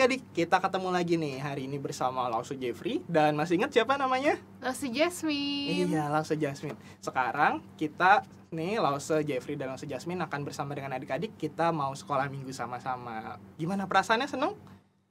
adik-adik, kita ketemu lagi nih hari ini bersama Lause Jeffrey. Dan masih ingat siapa namanya? Lause Jasmine. Iya, Lause Jasmine. Sekarang kita nih, Lause Jeffrey dan Lause Jasmine akan bersama dengan adik-adik. Kita mau sekolah minggu sama-sama. Gimana perasaannya, seneng?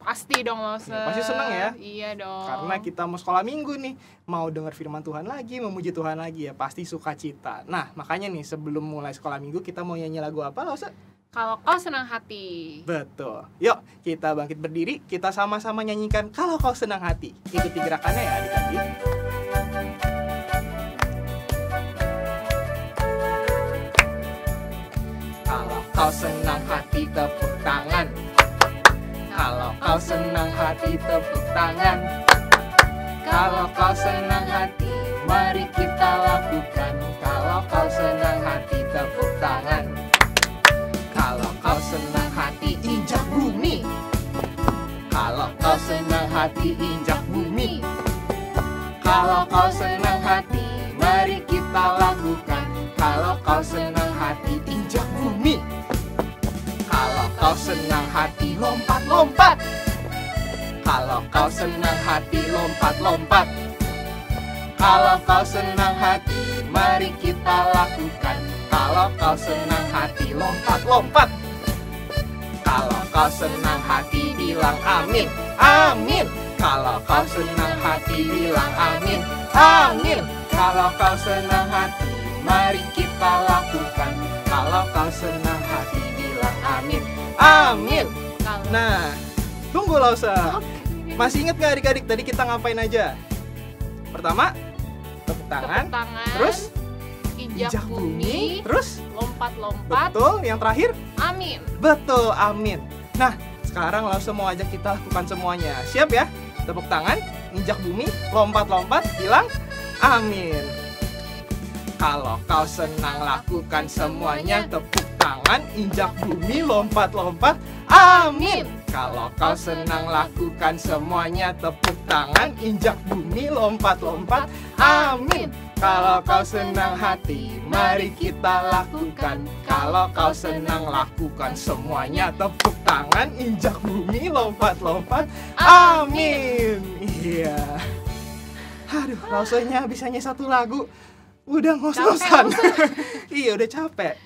Pasti dong Lause. Ya, pasti seneng ya? Iya dong. Karena kita mau sekolah minggu nih, mau dengar firman Tuhan lagi, memuji Tuhan lagi ya, pasti sukacita. Nah, makanya nih sebelum mulai sekolah minggu kita mau nyanyi lagu apa, Lause? Kalau kau senang hati. Betul. Yuk, kita bangkit berdiri, kita sama-sama nyanyikan Kalau Kau Senang Hati. Ikuti gerakannya ya adik-adik. Kalau kau senang hati, tepuk tangan. Kalau kau senang hati, tepuk tangan. Kalau kau senang hati, mari kita lakukan. Kalau kau senang hati, tepuk tangan. Kalau kau senang hati, injak bumi. Kalau kau senang hati, injak bumi. Kalau kau senang hati, mari kita lakukan. Kalau kau senang hati, injak bumi. Kalau kau senang hati, lompat-lompat. Kalau kau senang hati, lompat-lompat. Kalau kau senang hati, mari kita lakukan. Kalau kau senang hati, lompat-lompat. Kalau kau senang hati, bilang amin. Amin. Kalau kau senang hati, bilang amin. Amin. Kalau kau senang hati, mari kita lakukan. Kalau kau senang hati, bilang amin. Amin. Nah, tunggu Lause. Masih ingat gak adik-adik tadi kita ngapain aja? Pertama, tepuk tangan. Terus injak bumi. Terus lompat-lompat. betul, yang terakhir Amin. betul, amin. Nah, sekarang Lause mau ajak kita lakukan semuanya. Siap ya? Tepuk tangan, injak bumi, lompat-lompat, bilang amin. Kalau kau senang lakukan semuanya, tepuk tangan, injak bumi, lompat-lompat, amin. Kalau kau senang lakukan semuanya, tepuk tangan, injak bumi, lompat-lompat, amin. Kalau kau senang hati, mari kita lakukan. Kalau kau senang lakukan semuanya, tepuk tangan, injak bumi, lompat-lompat, amin. Iya. Aduh, Lausenya bisanya satu lagu udah ngos-ngosan. Iya, udah capek.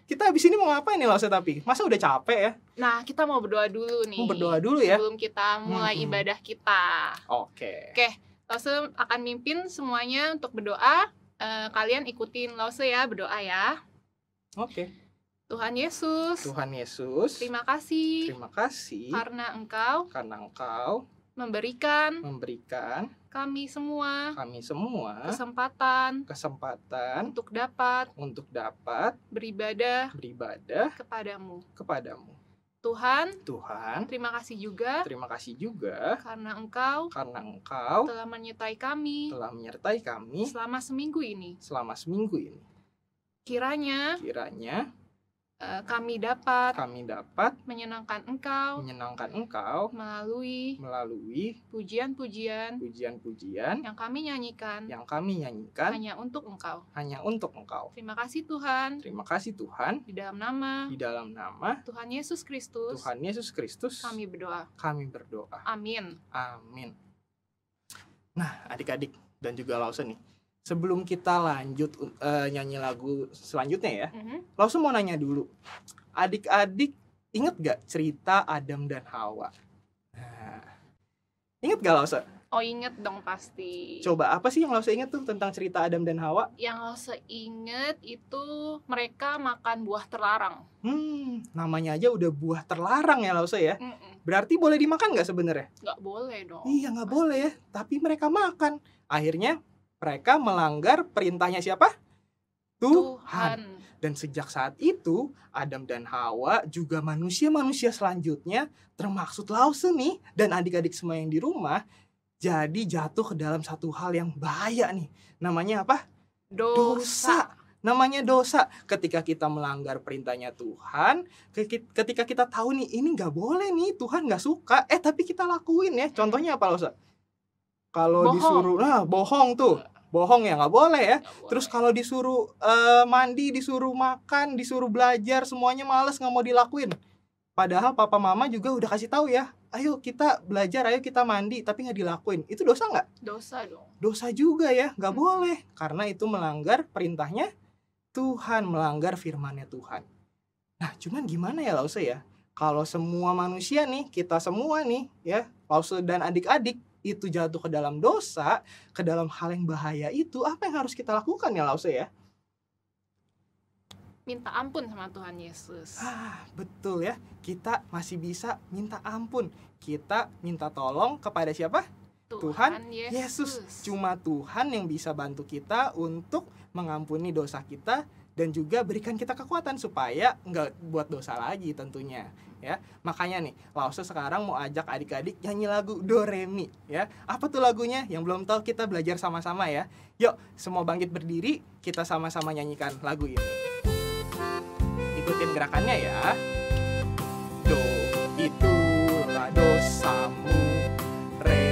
Kita abis ini mau ngapain nih Lause tapi? Masa udah capek ya? Nah, kita mau berdoa dulu nih. Mau berdoa dulu ya? Sebelum kita mulai ibadah kita. Oke. Oke, Lause akan mimpin semuanya untuk berdoa. Kalian ikutin Lause ya, berdoa ya. Oke. Tuhan Yesus, Tuhan Yesus, terima kasih terima kasih karena Engkau memberikan kami semua kami semua kesempatan untuk dapat beribadah kepadamu. Tuhan, terima kasih juga karena Engkau telah menyertai kami selama seminggu ini. Kiranya kami dapat menyenangkan Engkau melalui pujian-pujian yang kami nyanyikan hanya untuk Engkau. Terima kasih Tuhan. Di dalam nama Tuhan Yesus Kristus kami berdoa. Amin. Nah, adik-adik dan juga Lause nih, sebelum kita lanjut nyanyi lagu selanjutnya ya, Lause mau nanya dulu. Adik-adik inget gak cerita Adam dan Hawa? Nah, inget gak Lause? Oh, inget dong pasti. Coba apa sih yang Lause inget tuh tentang cerita Adam dan Hawa? Yang Lause inget itu mereka makan buah terlarang. Namanya aja udah buah terlarang ya Lause ya. Berarti boleh dimakan gak sebenarnya? Gak boleh dong. Iya, gak boleh ya. Tapi mereka makan. Akhirnya mereka melanggar perintahnya siapa? Tuhan. Dan sejak saat itu, Adam dan Hawa juga manusia-manusia selanjutnya, termaksud Lause nih, dan adik-adik semua yang di rumah, jadi jatuh ke dalam satu hal yang bahaya nih. Namanya apa? Dosa. Namanya dosa. Ketika kita melanggar perintahnya Tuhan, ketika kita tahu nih, ini gak boleh nih, Tuhan gak suka, tapi kita lakuin ya. Contohnya apa Lause? Kalau disuruh, bohong tuh. Bohong ya nggak boleh ya. Terus kalau disuruh mandi, disuruh makan, disuruh belajar, semuanya males, nggak mau dilakuin. Padahal papa mama juga udah kasih tahu ya, ayo kita belajar, ayo kita mandi, tapi nggak dilakuin. Itu dosa nggak? Dosa dong. Dosa juga ya, nggak boleh. Karena itu melanggar perintahnya Tuhan, melanggar firman-Nya Tuhan. Nah, cuman gimana ya Lause ya? Kalau semua manusia nih, kita semua nih ya, Lause dan adik-adik itu jatuh ke dalam dosa, ke dalam hal yang bahaya itu, apa yang harus kita lakukan ya Lause ya? Minta ampun sama Tuhan Yesus. Betul ya, kita masih bisa minta ampun. Kita minta tolong kepada siapa? Tuhan Yesus. Cuma Tuhan yang bisa bantu kita untuk mengampuni dosa kita dan juga berikan kita kekuatan supaya nggak buat dosa lagi tentunya. Ya, makanya nih, Lause sekarang mau ajak adik-adik nyanyi lagu Do Re Mi ya. Apa tuh lagunya? Yang belum tahu kita belajar sama-sama ya. Yuk, semua bangkit berdiri, kita sama-sama nyanyikan lagu ini. Ikutin gerakannya ya. Do, itulah dosamu, re,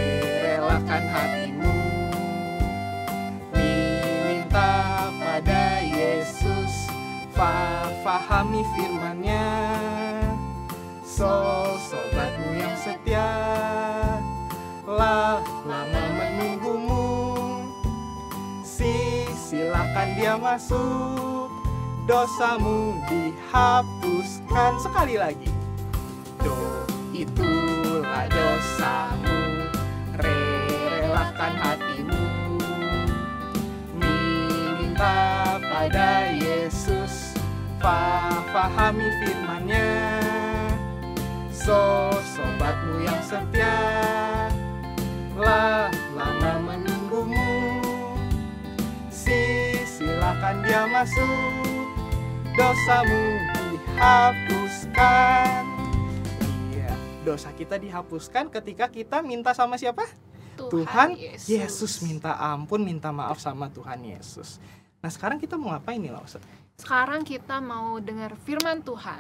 relakan hatimu, mi, minta pada Yesus, fahami firman-Nya. Sobatmu yang setia, lama menunggumu, silakan dia masuk, dosamu dihapuskan. Sekali lagi. Do, itulah dosamu, re, relakan hatimu, mi, minta pada Yesus, fahami firman-Nya. Sobatmu yang setia, lama menunggumu, silakan dia masuk, dosamu dihapuskan. Iya, dosa kita dihapuskan ketika kita minta sama siapa? Tuhan Yesus. Minta ampun, minta maaf sama Tuhan Yesus. Nah, sekarang kita mau ngapain nih Lause? Sekarang kita mau dengar firman Tuhan.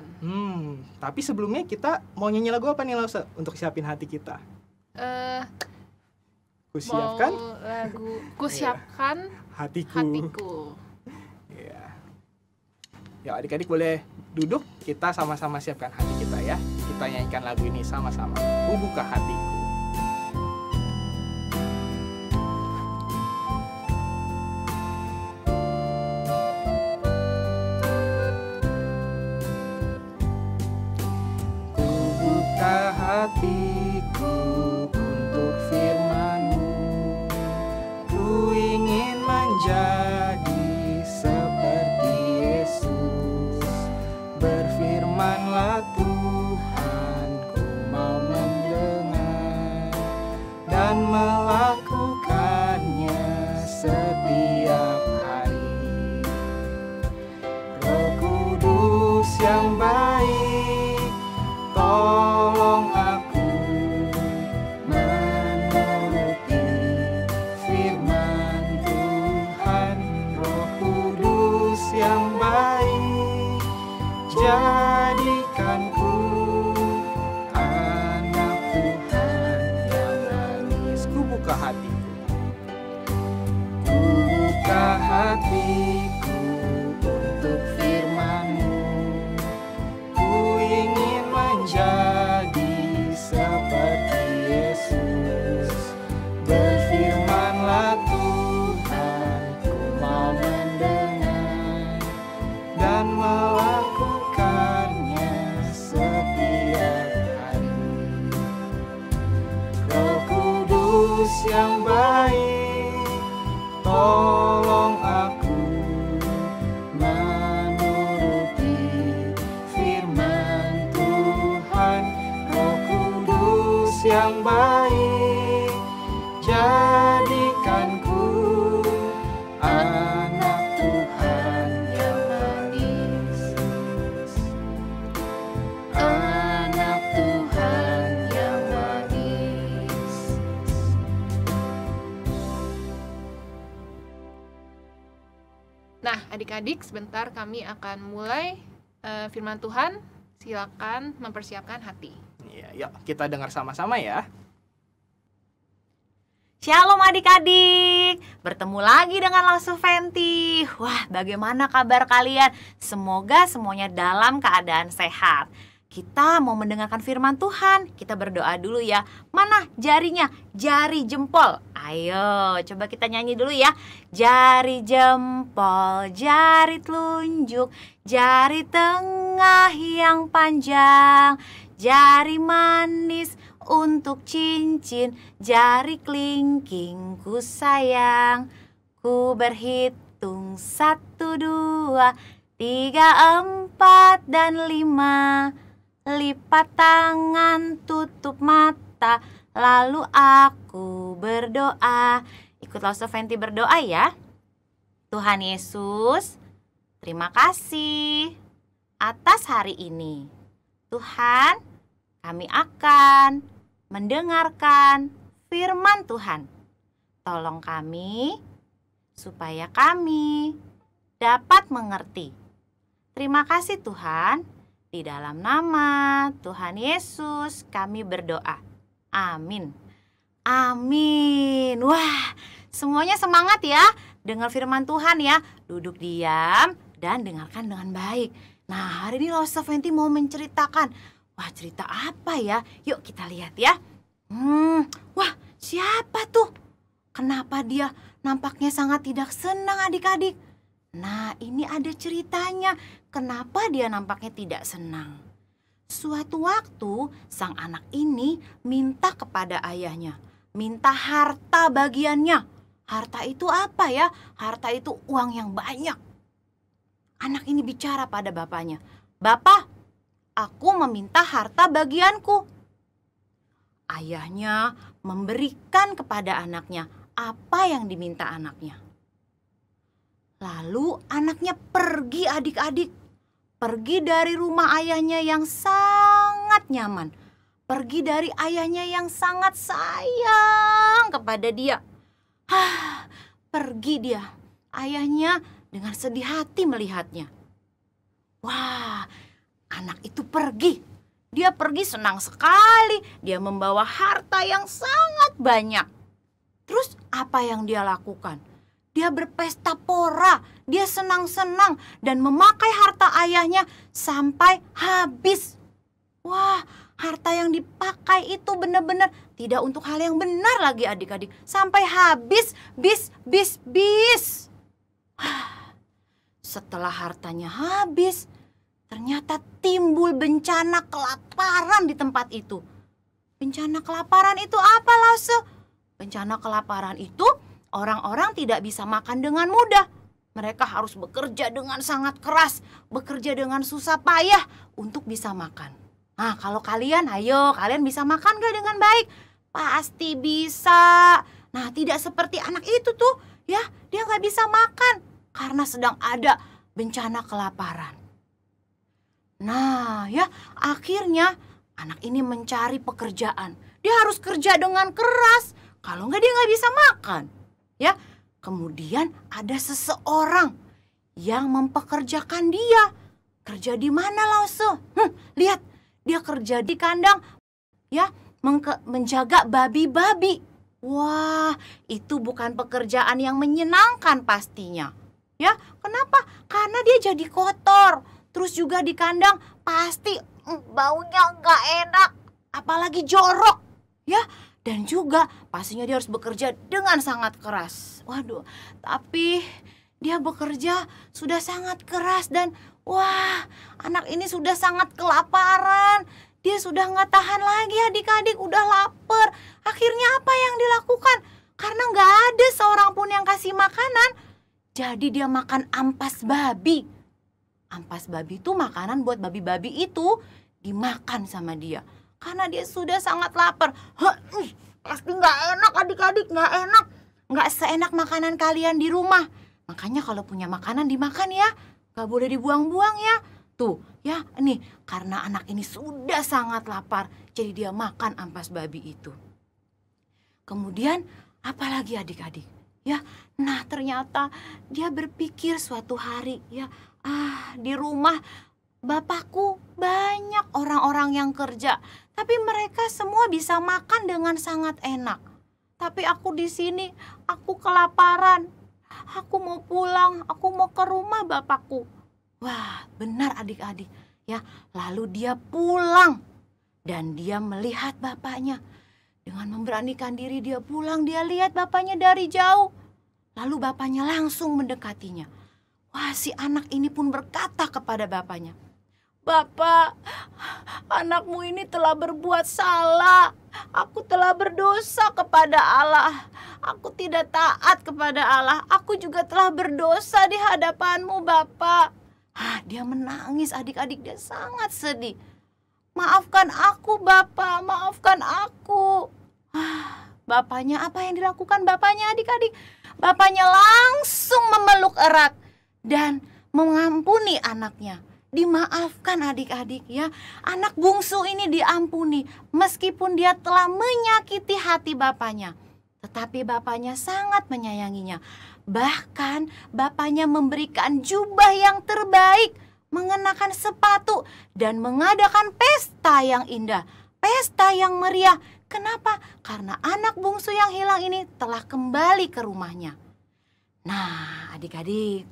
Tapi sebelumnya kita mau nyanyi lagu apa nih Lause untuk siapin hati kita? Kusiapkan lagu Kusiapkan hatiku. Ya. Ya, adik-adik boleh duduk, kita sama-sama siapkan hati kita ya. Kita nyanyikan lagu ini sama-sama. Ku buka hatiku. Hatiku untuk firman-Mu, ku ingin menjadi seperti Yesus. Berfirman-Lah Tuhan, ku mau mendengar dan melakukannya setiap hari. Roh Kudus yang baik, tolong aku menuruti firman Tuhan. Roh Kudus yang baik, jadikanku anak Tuhan yang manis. Ku buka hatiku, ku buka hatiku untuk firman-Mu. Ku ingin menjadi seperti Yesus. Berfirman-Lah Tuhan, ku mau mendengar dan melakukannya setiap hari. Roh Kudus yang baik, tolong aku menuruti firman Tuhan. Roh Kudus yang baik, jadikanku anak Tuhan yang manis. Anak Tuhan yang manis. Nah, adik-adik, sebentar kami akan mulai firman Tuhan. Silakan mempersiapkan hati. Iya, yuk kita dengar sama-sama ya. Shalom adik-adik, bertemu lagi dengan Lause Fenty. Wah, bagaimana kabar kalian? Semoga semuanya dalam keadaan sehat. kita mau mendengarkan firman Tuhan. Kita berdoa dulu ya. Mana jarinya? Jari jempol. Ayo, coba kita nyanyi dulu ya. Jari jempol, jari telunjuk, jari tengah yang panjang, jari manis untuk cincin, jari kelingking ku sayang. Ku berhitung 1, 2, 3, 4, dan 5. Lipat tangan, tutup mata, lalu aku berdoa. Ikut Lause Fenty berdoa ya. Tuhan Yesus, terima kasih atas hari ini. Tuhan, kami akan mendengarkan firman Tuhan. Tolong kami supaya kami dapat mengerti. Terima kasih Tuhan. Di dalam nama Tuhan Yesus kami berdoa. Amin. Amin. Wah, semuanya semangat ya. Dengar firman Tuhan ya. Duduk diam dan dengarkan dengan baik. Nah, hari ini Lause Fenty mau menceritakan. Wah, cerita apa ya? Yuk kita lihat ya. Wah, siapa tuh? Kenapa dia nampaknya sangat tidak senang adik-adik? Nah, ini ada ceritanya. Kenapa dia nampaknya tidak senang? Suatu waktu, sang anak ini minta kepada ayahnya, minta harta bagiannya. Harta itu apa ya? Harta itu uang yang banyak. Anak ini bicara pada bapaknya, "Bapak, aku meminta harta bagianku." Ayahnya memberikan kepada anaknya apa yang diminta anaknya. Lalu anaknya pergi adik-adik. Pergi dari rumah ayahnya yang sangat nyaman. Pergi dari ayahnya yang sangat sayang kepada dia. Pergi dia. Ayahnya dengan sedih hati melihatnya. Wah, anak itu pergi. Dia pergi senang sekali. Dia membawa harta yang sangat banyak. Terus apa yang dia lakukan? Dia berpesta pora, dia senang-senang dan memakai harta ayahnya sampai habis. Wah, harta yang dipakai itu benar-benar tidak untuk hal yang benar lagi adik-adik. Sampai habis, bis. Setelah hartanya habis, ternyata timbul bencana kelaparan di tempat itu. Bencana kelaparan itu apa, Lause? Bencana kelaparan itu orang-orang tidak bisa makan dengan mudah. Mereka harus bekerja dengan sangat keras, bekerja dengan susah payah untuk bisa makan. Nah, kalau kalian, ayo, kalian bisa makan gak dengan baik? Pasti bisa. Nah, tidak seperti anak itu tuh, ya, dia gak bisa makan karena sedang ada bencana kelaparan. Nah, ya, akhirnya anak ini mencari pekerjaan. Dia harus kerja dengan keras, kalau enggak dia gak bisa makan. Ya, kemudian ada seseorang yang mempekerjakan dia. Kerja di mana, Lause? Lihat, dia kerja di kandang, ya, menjaga babi-babi. Wah, itu bukan pekerjaan yang menyenangkan pastinya. Ya, kenapa? Karena dia jadi kotor. Terus juga di kandang pasti baunya nggak enak, apalagi jorok. Ya. Dan juga pastinya dia harus bekerja dengan sangat keras. Waduh, tapi dia bekerja sudah sangat keras dan wah, anak ini sudah sangat kelaparan. Dia sudah nggak tahan lagi adik-adik, udah lapar. Akhirnya apa yang dilakukan? Karena nggak ada seorang pun yang kasih makanan. Jadi dia makan ampas babi. Ampas babi itu makanan buat babi-babi itu dimakan sama dia. Karena dia sudah sangat lapar. Pasti nggak enak adik-adik, nggak enak. Nggak seenak makanan kalian di rumah. Makanya kalau punya makanan dimakan ya. Nggak boleh dibuang-buang ya. Tuh ya, nih karena anak ini sudah sangat lapar. Jadi dia makan ampas babi itu. Kemudian apalagi adik-adik? Ya, nah ternyata dia berpikir suatu hari ya. Di rumah bapakku banyak orang-orang yang kerja, tapi mereka semua bisa makan dengan sangat enak. Tapi aku di sini, aku kelaparan. Aku mau pulang, aku mau ke rumah bapakku. Wah, benar adik-adik. Ya, lalu dia pulang dan dia melihat bapaknya. Dengan memberanikan diri dia pulang, dia lihat bapaknya dari jauh. Lalu bapaknya langsung mendekatinya. Wah, si anak ini pun berkata kepada bapaknya, "Bapak, anakmu ini telah berbuat salah. Aku telah berdosa kepada Allah. Aku tidak taat kepada Allah. Aku juga telah berdosa di hadapanmu, Bapak." Dia menangis, adik-adik, dia sangat sedih. "Maafkan aku, Bapak, maafkan aku." Bapaknya, apa yang dilakukan bapaknya, adik-adik? Bapaknya langsung memeluk erat dan mengampuni anaknya. Dimaafkan, adik-adik, ya. Anak bungsu ini diampuni meskipun dia telah menyakiti hati bapaknya. Tetapi bapaknya sangat menyayanginya. Bahkan bapaknya memberikan jubah yang terbaik, mengenakan sepatu, dan mengadakan pesta yang indah, pesta yang meriah. Kenapa? Karena anak bungsu yang hilang ini telah kembali ke rumahnya. Nah, adik-adik,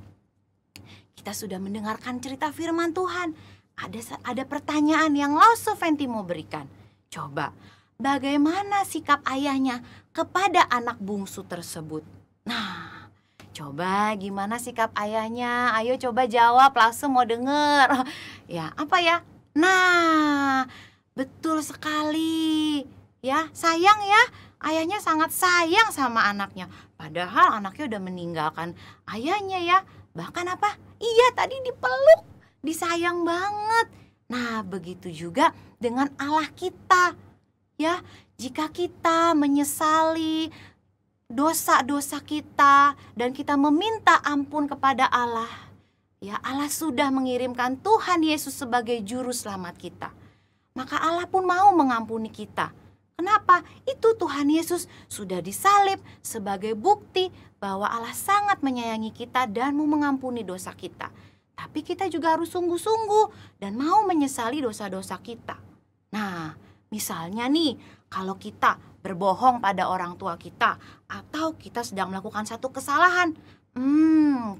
kita sudah mendengarkan cerita firman Tuhan. Ada pertanyaan yang Lause Fenti mau berikan. Coba, bagaimana sikap ayahnya kepada anak bungsu tersebut? Nah, coba gimana sikap ayahnya? Ayo coba jawab, Lause mau denger. Ya, apa ya? Nah, betul sekali. Ya, sayang ya. Ayahnya sangat sayang sama anaknya. Padahal anaknya udah meninggalkan ayahnya ya. Bahkan apa? Iya, tadi dipeluk, disayang banget. Nah, begitu juga dengan Allah kita. Ya, jika kita menyesali dosa-dosa kita dan kita meminta ampun kepada Allah, ya, Allah sudah mengirimkan Tuhan Yesus sebagai juru selamat kita. Maka Allah pun mau mengampuni kita. Kenapa? Itu Tuhan Yesus sudah disalib sebagai bukti bahwa Allah sangat menyayangi kita dan mau mengampuni dosa kita. Tapi kita juga harus sungguh-sungguh dan mau menyesali dosa-dosa kita. Nah, misalnya nih, kalau kita berbohong pada orang tua kita atau kita sedang melakukan satu kesalahan,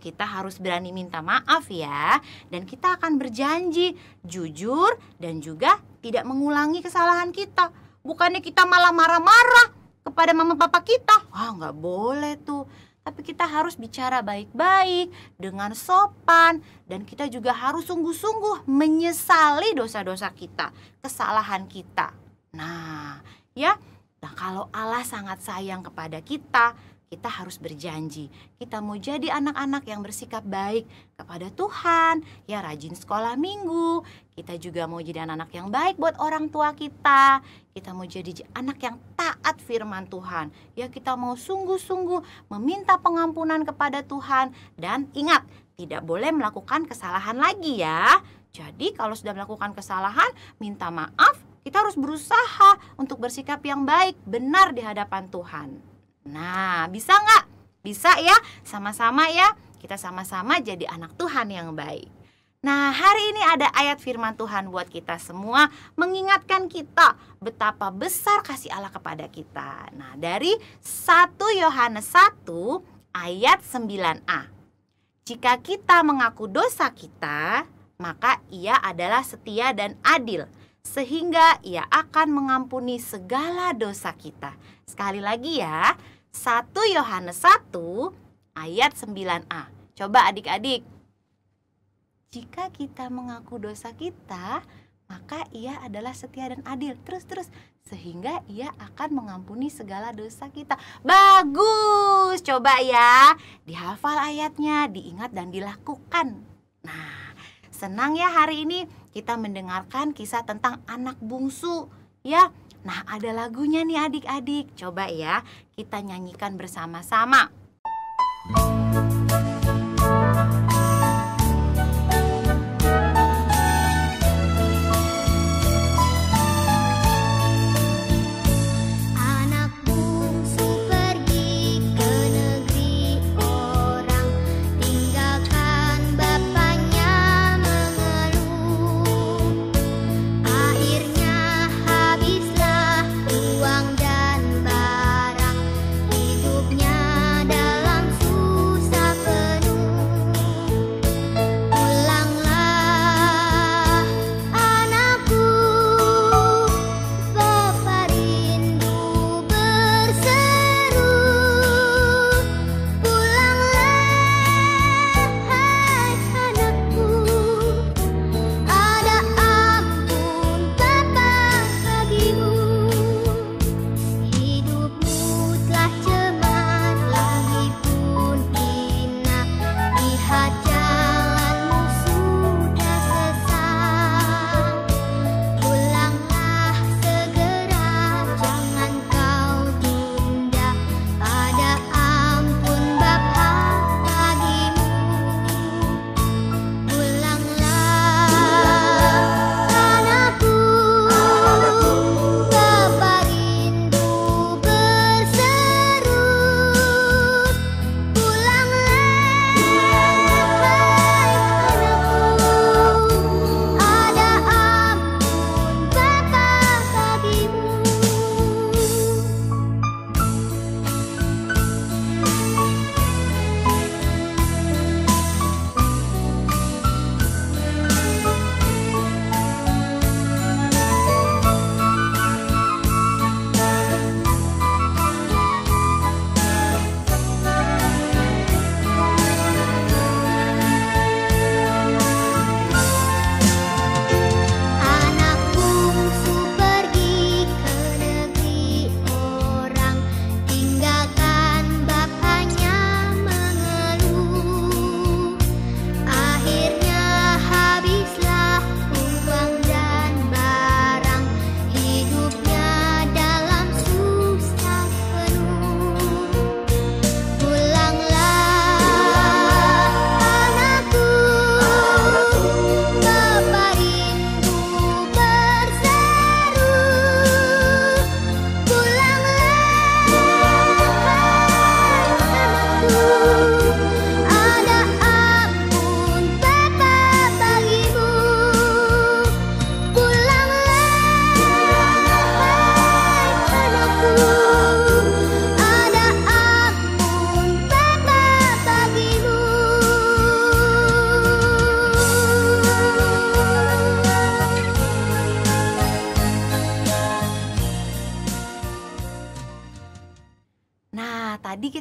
kita harus berani minta maaf ya. Dan kita akan berjanji jujur dan juga tidak mengulangi kesalahan kita. Bukannya kita malah marah-marah kepada mama papa kita. Nggak boleh tuh. Tapi kita harus bicara baik-baik, dengan sopan. Dan kita juga harus sungguh-sungguh menyesali dosa-dosa kita, kesalahan kita. Nah, ya. Nah, kalau Allah sangat sayang kepada kita harus berjanji. Kita mau jadi anak-anak yang bersikap baik kepada Tuhan, ya, rajin sekolah minggu. Kita juga mau jadi anak-anak yang baik buat orang tua kita. Kita mau jadi anak yang taat firman Tuhan. Ya, kita mau sungguh-sungguh meminta pengampunan kepada Tuhan. Dan ingat, tidak boleh melakukan kesalahan lagi ya. Jadi kalau sudah melakukan kesalahan, minta maaf. Kita harus berusaha untuk bersikap yang baik, benar di hadapan Tuhan. Nah, bisa nggak? Bisa ya, sama-sama ya. Kita sama-sama jadi anak Tuhan yang baik. Nah, hari ini ada ayat firman Tuhan buat kita semua, mengingatkan kita betapa besar kasih Allah kepada kita. Nah, dari 1 Yohanes 1 ayat 9a. Jika kita mengaku dosa kita, maka Ia adalah setia dan adil, sehingga Ia akan mengampuni segala dosa kita. Sekali lagi ya, 1 Yohanes 1 ayat 9a. Coba adik-adik. Jika kita mengaku dosa kita, maka Ia adalah setia dan adil. Terus, sehingga Ia akan mengampuni segala dosa kita. Bagus, coba ya. Dihafal ayatnya, diingat dan dilakukan. Nah, senang ya hari ini kita mendengarkan kisah tentang anak bungsu ya. Nah, ada lagunya nih adik-adik. Coba ya, kita nyanyikan bersama-sama. Dalam susah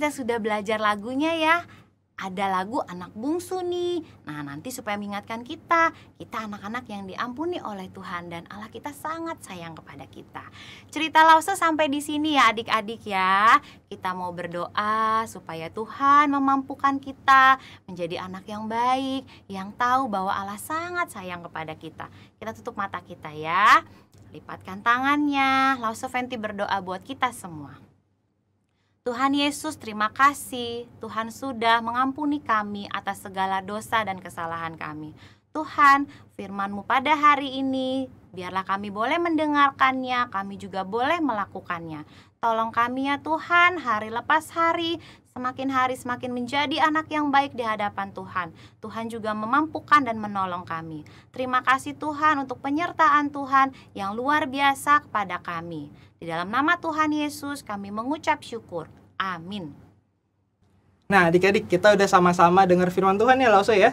kita sudah belajar lagunya ya. Ada lagu anak bungsu nih. Nah, nanti supaya mengingatkan kita anak-anak yang diampuni oleh Tuhan dan Allah kita sangat sayang kepada kita. Cerita Lause sampai di sini ya adik-adik ya. Kita mau berdoa supaya Tuhan memampukan kita menjadi anak yang baik, yang tahu bahwa Allah sangat sayang kepada kita. Kita tutup mata kita ya. Lipatkan tangannya. Lause Fenty berdoa buat kita semua. Tuhan Yesus, terima kasih. Tuhan sudah mengampuni kami atas segala dosa dan kesalahan kami. Tuhan, firman-Mu pada hari ini, biarlah kami boleh mendengarkannya, kami juga boleh melakukannya. Tolong kami ya Tuhan, hari lepas hari semakin menjadi anak yang baik di hadapan Tuhan. Tuhan juga memampukan dan menolong kami. Terima kasih Tuhan untuk penyertaan Tuhan yang luar biasa kepada kami. Di dalam nama Tuhan Yesus kami mengucap syukur. Amin. Nah adik-adik, kita udah sama-sama dengar firman Tuhan ya Lause ya.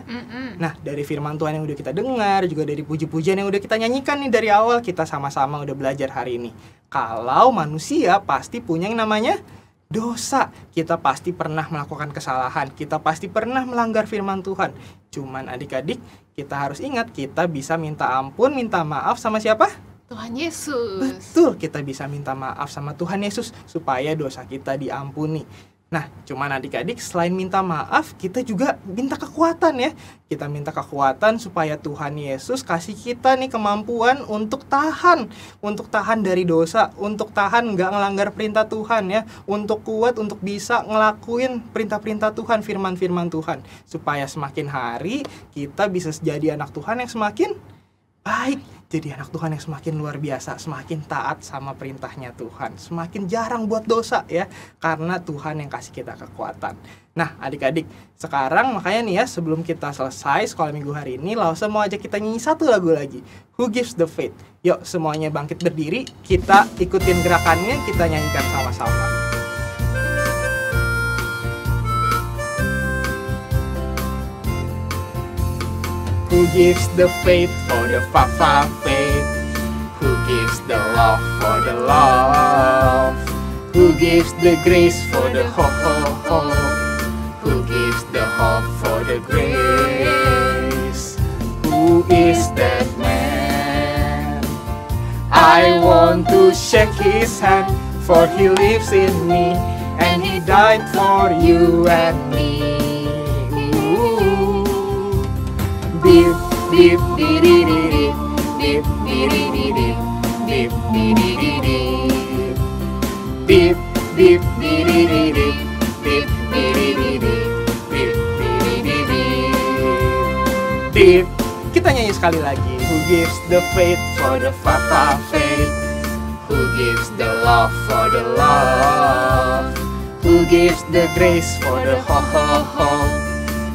Nah dari firman Tuhan yang udah kita dengar, juga dari puji-pujian yang udah kita nyanyikan nih dari awal, kita sama-sama udah belajar hari ini. Kalau manusia pasti punya yang namanya dosa. Kita pasti pernah melakukan kesalahan, kita pasti pernah melanggar firman Tuhan. Cuman adik-adik, kita harus ingat, kita bisa minta ampun, minta maaf sama siapa? Tuhan Yesus. Betul, kita bisa minta maaf sama Tuhan Yesus supaya dosa kita diampuni. Nah, cuman adik-adik, selain minta maaf, kita juga minta kekuatan ya. Kita minta kekuatan supaya Tuhan Yesus kasih kita nih kemampuan untuk tahan dari dosa, untuk tahan nggak ngelanggar perintah Tuhan ya, untuk kuat, untuk bisa ngelakuin perintah-perintah Tuhan, firman-firman Tuhan, supaya semakin hari kita bisa jadi anak Tuhan yang semakin baik, jadi anak Tuhan yang semakin luar biasa, semakin taat sama perintahnya Tuhan, semakin jarang buat dosa ya, karena Tuhan yang kasih kita kekuatan. Nah adik-adik, sekarang makanya nih ya, sebelum kita selesai sekolah minggu hari ini, Lause mau ajak kita nyanyi satu lagu lagi, Who Gives the Faith. Yuk semuanya bangkit berdiri, kita ikutin gerakannya, kita nyanyikan sama-sama. Who gives the faith for the fa-fa faith? Who gives the love for the love? Who gives the grace for the ho-ho-ho? Who gives the hope for the grace? Who is that man? I want to shake his hand, for he lives in me, and he died for you and me. Beep, beep, dee dee dee dee, beep, dee dee dee dee, beep, dee dee dee dee, beep, beep, dee dee dee dee, beep, dee dee dee dee, beep, dee dee dee dee, beep. Kita nyanyi sekali lagi. Who gives the faith for the fa-fa faith? Who gives the love for the love? Who gives the grace for the ho-ho-ho?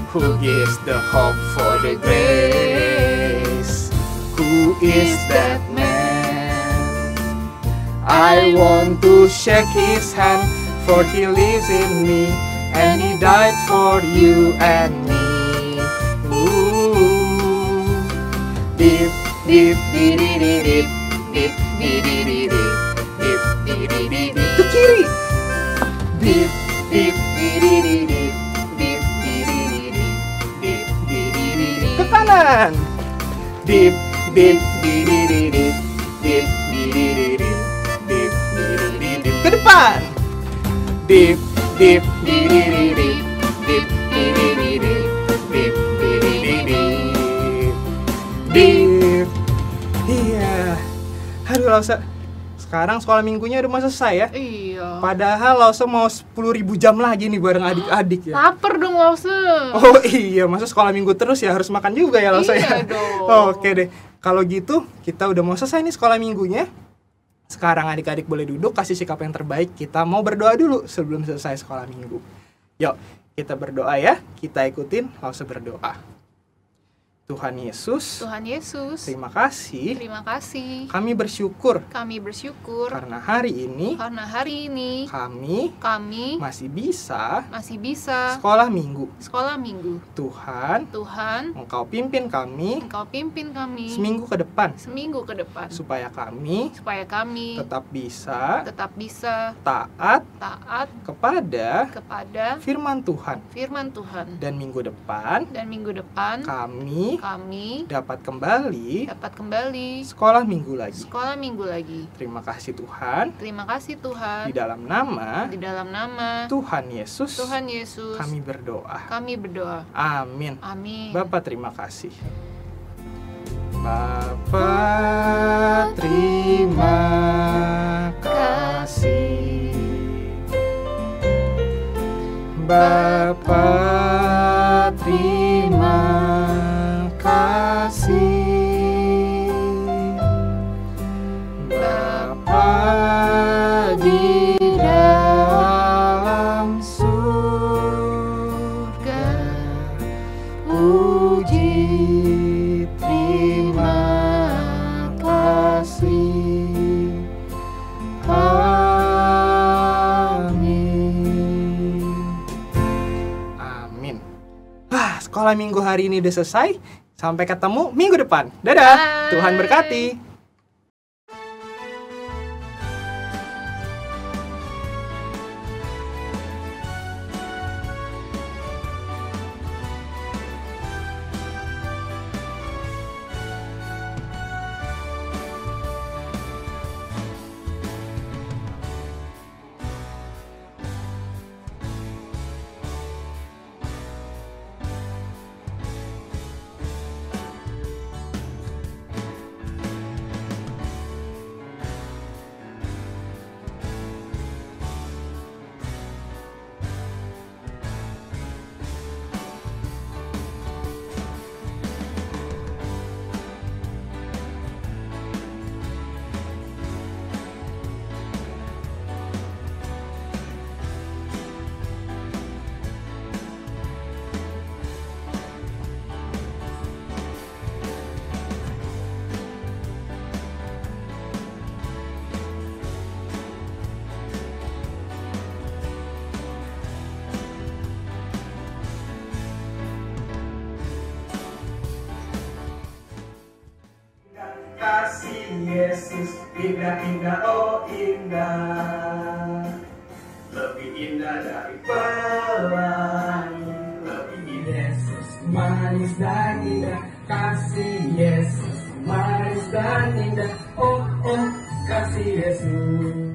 Who gives the hope for the grace? Who is that man? I want to shake his hand, for he lives in me, and he died for you and me. Ooh. Dip, dip, dip, dip, dip, dip, dip, dip, dip, dip, dip, dip, dip. Ke kiri. Dip, dip, dip, dip, dip. Ke kanan. Dip, dip, dip, dip, dip, dip, dip, dip, dip, dip, dip. Ke depan. Dip, dip, dip, dip, dip, dip, dip, dip, dip, dip, dip, dip. Iya. Aduh Lause, sekarang sekolah minggunya udah mau selesai ya. Iya. Padahal Lause mau 10.000 jam lagi nih bareng adik-adik ya. Laper dong Lause. Oh iya, masa sekolah minggu terus ya, harus makan juga ya Lause ya. Iya dong. Oke deh, kalau gitu kita udah mau selesai nih sekolah minggunya. Sekarang adik-adik boleh duduk, kasih sikap yang terbaik. Kita mau berdoa dulu sebelum selesai sekolah minggu. Yuk, kita berdoa ya. Kita ikutin Lause berdoa. Tuhan Yesus, terima kasih. Kami bersyukur Kami bersyukur karena hari ini kami masih bisa sekolah minggu. Tuhan, Engkau pimpin kami seminggu ke depan supaya kami tetap bisa taat kepada firman Tuhan. Dan minggu depan kami dapat kembali sekolah minggu lagi. Terima kasih Tuhan. Di dalam nama Tuhan Yesus kami berdoa. Amin. Bapa terima kasih. Bapa terima kasih. Bapa terima kasih. Bapa di dalam surga, puji terima kasih. Amin. Sekolah minggu hari ini udah selesai. Sampai ketemu minggu depan. Dadah. Bye. Tuhan berkati. Kasih Yesus indah-indah, oh indah, lebih indah dari pelangi, lebih indah. Yesus manis dan indah, kasih Yesus manis dan indah, oh oh kasih Yesus.